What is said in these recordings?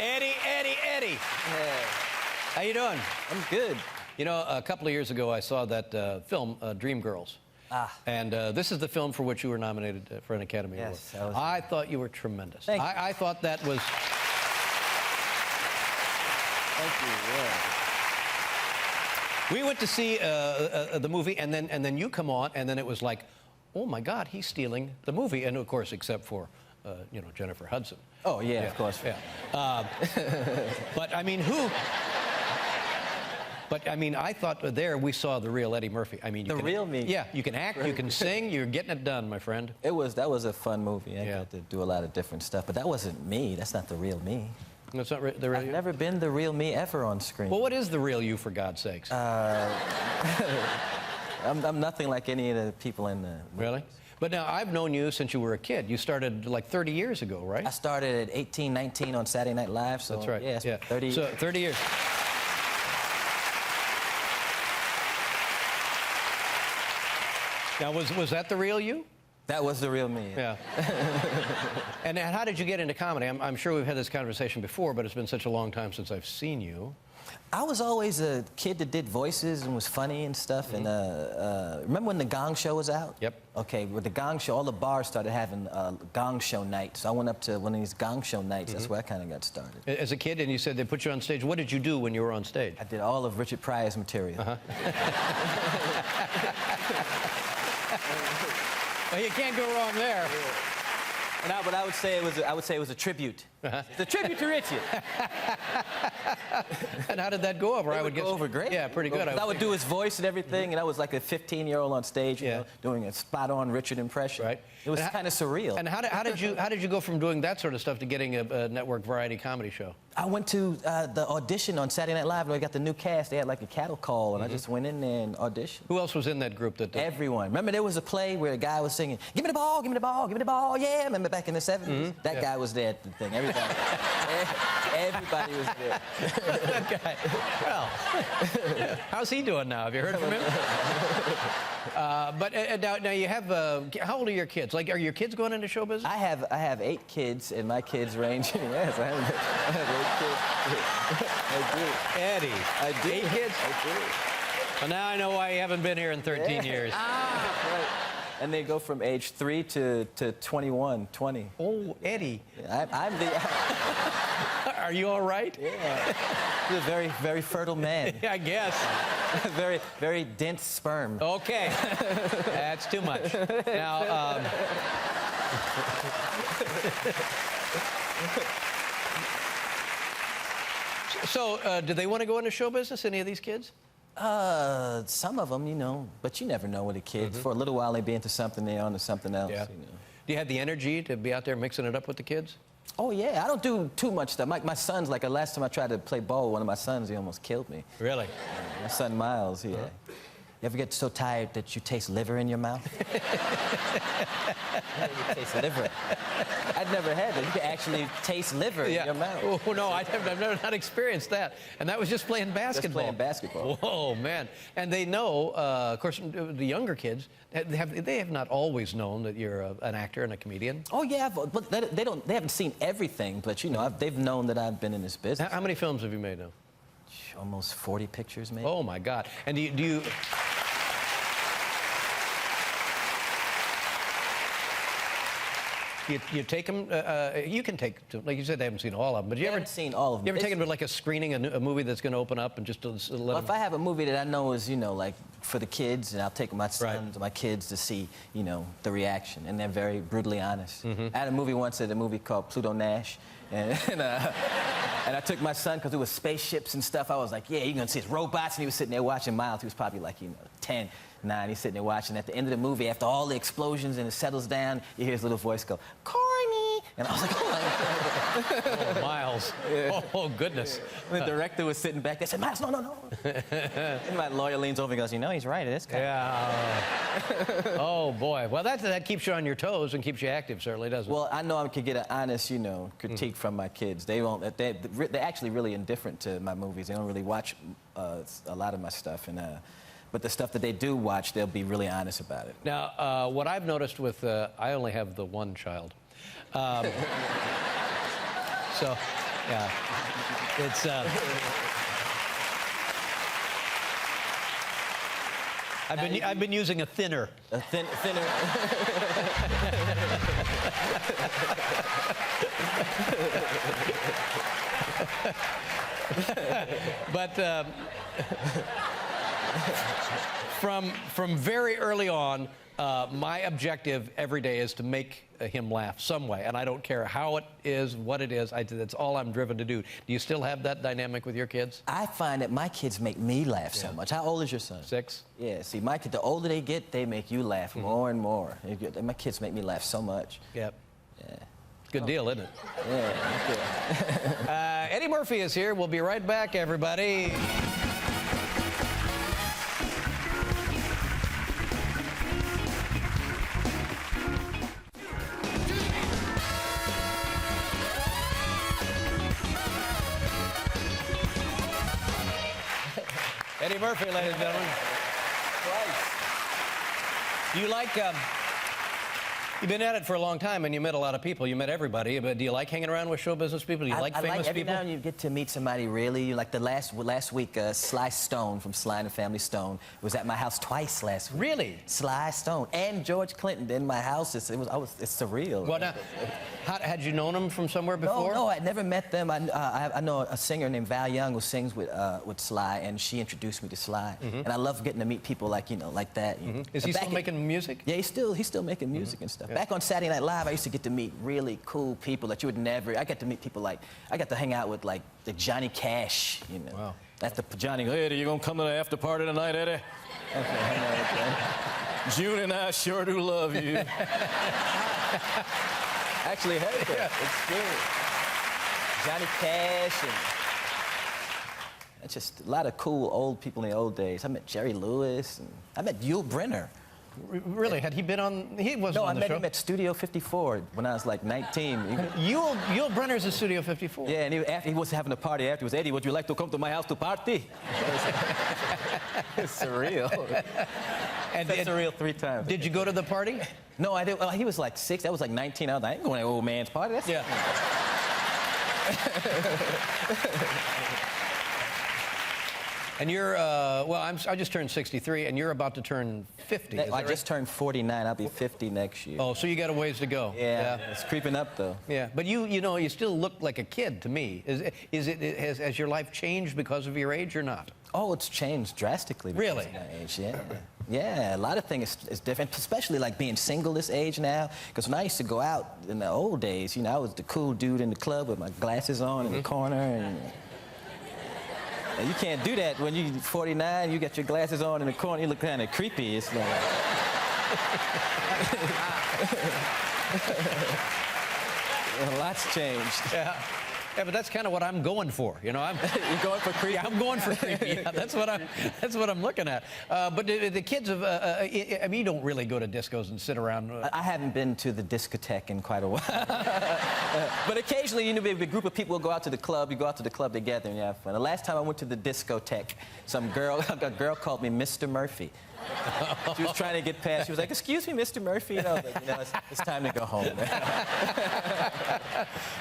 Eddie. Hey. How you doing? I'm good. You know, a couple of years ago, I saw that film, Dreamgirls. And this is the film for which you were nominated for an Academy Award. Yes, I thought you were tremendous. Thank you. I thought that was... Thank you, yeah. We went to see the movie, and then you come on, and then it was like, oh my God, he's stealing the movie. And of course, except for, you know, Jennifer Hudson. Oh, yeah, of course. Yeah. But I mean, I thought there we saw the real Eddie Murphy. I mean, The real me. Yeah, you can act, you can sing, you're getting it done, my friend. That was a fun movie. I got to do a lot of different stuff, but that wasn't me. That's not the real me. That's not the real you? I've never been the real me ever on screen. Well, what is the real you, for God's sakes? I'm nothing like any of the people in the movies. Really? But now, I've known you since you were a kid. You started like 30 years ago, right? I started at 18, 19 on Saturday Night Live, so that's right. Yeah, it's 30 So 30 years. Now, was that the real you? That was the real me. Yeah. And how did you get into comedy? I'm sure we've had this conversation before, but it's been such a long time since I've seen you. I was always a kid that did voices and was funny and stuff. And remember when the Gong Show was out? Yep. Okay, with the Gong Show, all the bars started having Gong Show nights. So I went up to one of these Gong Show nights. That's where I kind of got started. As a kid, and you said they put you on stage. What did you do when you were on stage? I did all of Richard Pryor's material. Well, you can't go wrong there. And but I would say it was a tribute. It's a tribute to Richard. And how did that go over? I would go over great. Yeah, pretty good. I would do his voice and everything, and I was like a 15-year-old on stage, you know, doing a spot-on Richard impression. Right. It was kind of surreal. And how did you go from doing that sort of stuff to getting a network variety comedy show? I went to the audition on Saturday Night Live, and I got the new cast. They had like a cattle call, and I just went in there and auditioned. Who else was in that group? Everyone. Remember there was a play where a guy was singing, "Give me the ball, give me the ball, give me the ball, yeah." Remember back in the 70s? That guy was there at the thing. Everybody was there. That guy. Well, how's he doing now? Have you heard from him? But now you have, how old are your kids? Like, are your kids going into show business? I have 8 kids, and my kids range. Yes, I have 8 kids. Eddie. I do. 8 kids? I do. Well, now I know why you haven't been here in 13 years. Right. And they go from age 3 to 21, 20. Oh, Eddie. I'm the... Are you all right? Yeah. He's a very, very fertile man. Yeah, I guess. Very, very dense sperm. Okay. That's too much. Now, so, do they want to go into show business, any of these kids? Some of them, you know, but you never know with the kids. For a little while, they be into something, they're on to something else. Yeah. You know. Do you have the energy to be out there mixing it up with the kids? Oh, yeah. I don't do too much stuff. My son's, like, the last time I tried to play ball with one of my sons, he almost killed me. Really? My son, Miles, yeah. You ever get so tired that you taste liver in your mouth? You taste liver. I'd never had that. You can actually taste liver in your mouth. Oh, no, I've never not experienced that. And that was just playing basketball. Just playing basketball. Whoa, man. And they know, of course, the younger kids, they have not always known that you're an actor and a comedian. Oh, yeah, but they haven't seen everything, but, you know, they've known that I've been in this business. How many films have you made now? Almost 40 pictures, maybe. Oh, my God. And do you... You take them, you can take, like you said, they haven't seen all of them, but you haven't seen all of them. You ever taken them to like a screening, a movie that's going to open up and just to let them... If I have a movie that I know is, you know, like for the kids, and I'll take my sons or my kids to see, you know, the reaction, and they're very brutally honest. I had a movie once, a movie called Pluto Nash, and I took my son because it was spaceships and stuff. I was like, yeah, you're going to see it's robots, and he was sitting there watching. Miles, he was probably like, you know, 10. 9, he's sitting there watching. At the end of the movie, after all the explosions and it settles down, you hear his little voice go, "Corny," and I was like, "Oh, oh Miles! Yeah. Oh, goodness!" And the director was sitting back there, said, "Miles, no." And my lawyer leans over and goes, "You know, he's right. It is kind of." Oh boy! Well, that keeps you on your toes and keeps you active, certainly, doesn't it? Well, I know I could get an honest, you know, critique from my kids. They won't. They're actually really indifferent to my movies. They don't really watch a lot of my stuff, and. But the stuff that they do watch, they'll be really honest about it. Now, what I've noticed with, I only have the one child. So, Yeah. It's. I've been using a thinner. A thinner. But from very early on, my objective every day is to make him laugh some way, and I don't care how it is, what it is. That's all I'm driven to do. Do you still have that dynamic with your kids? I find that my kids make me laugh so much. How old is your son? 6. Yeah, see, my kid, the older they get, they make you laugh more and more. My kids make me laugh so much. Yep. Yeah. Good deal, isn't it? Yeah. Eddie Murphy is here. We'll be right back, everybody. Eddie Murphy, ladies and gentlemen. Do you like... You've been at it for a long time, and you met a lot of people. You met everybody, but do you like hanging around with show business people? Do you like famous every people? now and then you get to meet somebody really. Like the last week, Sly Stone from Sly and the Family Stone was at my house twice last week. Really? Sly Stone and George Clinton in my house. It's surreal. Well, now, had you known them from somewhere before? No, I'd never met them. I know a singer named Val Young who sings with Sly, and she introduced me to Sly. And I love getting to meet people like that. Is he still making music? Yeah, he's still making music and stuff. Yeah. Back on Saturday Night Live, I used to get to meet really cool people that you would never. I got to meet people like I got to hang out with like the Johnny Cash. Wow. That's the Johnny. Hey, Eddie, you gonna come to the after party tonight, Eddie? Okay. June and I sure do love you. Actually, hey, it's true. Johnny Cash and that's just a lot of cool old people in the old days. I met Jerry Lewis and I met Yul Brynner. Really? Had he been on? He wasn't on the show. No, I met him at Studio 54 when I was like 19. Yul Brynner's at Studio 54. Yeah, and he was having a party afterwards. Eddie, would you like to come to my house to party? It's surreal. And that's surreal 3 times. Did you go to the party? No, I didn't. Well, he was like 6. I was like 19. I was like, I ain't going to an old man's party. That's yeah. And you're, I just turned 63, and you're about to turn 50. I just turned 49. I'll be 50 next year. Oh, so you got a ways to go. Yeah, it's creeping up, though. Yeah, but you still look like a kid to me. Has your life changed because of your age or not? Oh, it's changed drastically. Really? Because of my age, yeah. Yeah, a lot of things is different, especially like being single this age now. Because when I used to go out in the old days, I was the cool dude in the club with my glasses on in the corner. And you can't do that when you're 49, you got your glasses on in the corner, you look kind of creepy. It's like... A lot's changed. Yeah. Yeah, but that's kind of what I'm going for, You're going for creepy? Yeah, I'm going for creepy. Yeah, that's what I'm looking at. But the kids have, I mean, you don't really go to discos and sit around. I haven't been to the discotheque in quite a while. But occasionally, a group of people will go out to the club. You go out to the club together and you have fun. The last time I went to the discotheque, a girl called me Mr. Murphy. She was trying to get past. She was like, "Excuse me, Mr. Murphy." It's time to go home.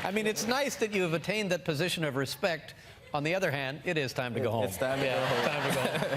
I mean, it's nice that you have attained that position of respect. On the other hand, it is time to go home. It's time to go home. Time to go home.